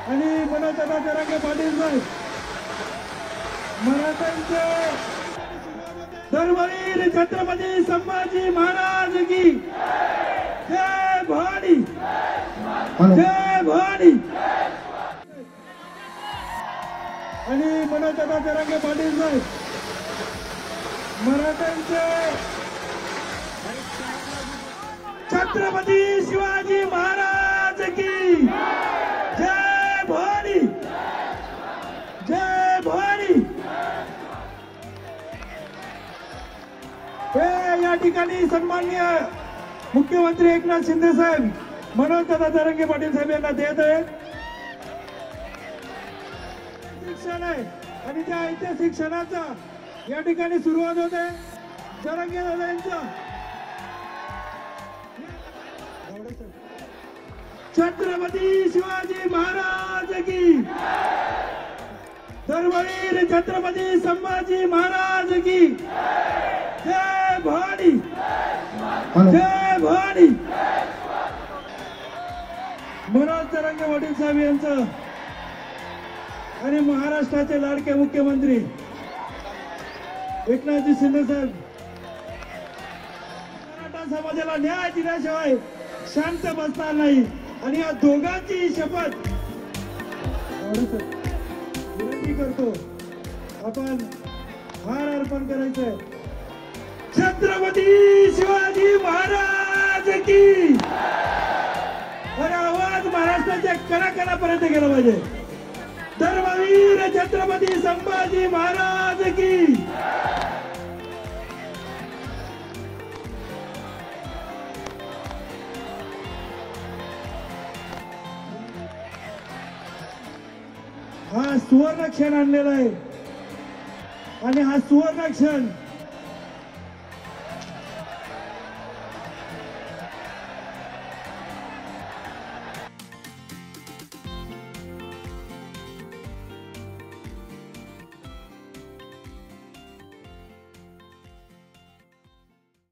आणि मनोजदादा जरांगे पाटील साहेब मराठ्यांचे धर्मवीर छत्रपती संभाजी महाराज की जय भवानी, जय भवानी। आणि मनोजदादा जरांगे पाटील साहेब मराठ्यांचे छत्रपती शिवाजी महाराज की जय भवानी, जय भवानी। या ठिकाणी सन्माननीय मुख्यमंत्री एकनाथ शिंदे साहेब मनोजदादा जरांगे पाटील साहेब यांना देत आहेत शिक्षण आहे आणि त्या ऐतिहासिक क्षणाचा या ठिकाणी सुरुवात होते। जरांगे दादा यांचा छत्रपती शिवाजी महाराज की धर्मवीर छत्रपती संभाजी महाराज की जय भवानी, जय भवानी। मनोज जरांगे पाटील साहेब यांचं आणि महाराष्ट्राचे लाडके मुख्यमंत्री एकनाथजी शिंदे साहेब मराठा समाजाला न्याय दिल्याशिवाय शांत बसणार नाही आणि या दोघांची शपथ विनंती करतो आपण हार अर्पण करायचंय। छत्रपती शिवाजी महाराज की और आवाज महाराष्ट्राच्या कणाकणापर्यंत गेला पाहिजे। धर्मवीर छत्रपती संभाजी महाराज की हा सुवर्ण क्षण आणलेला आहे आणि हा सुवर्ण क्षण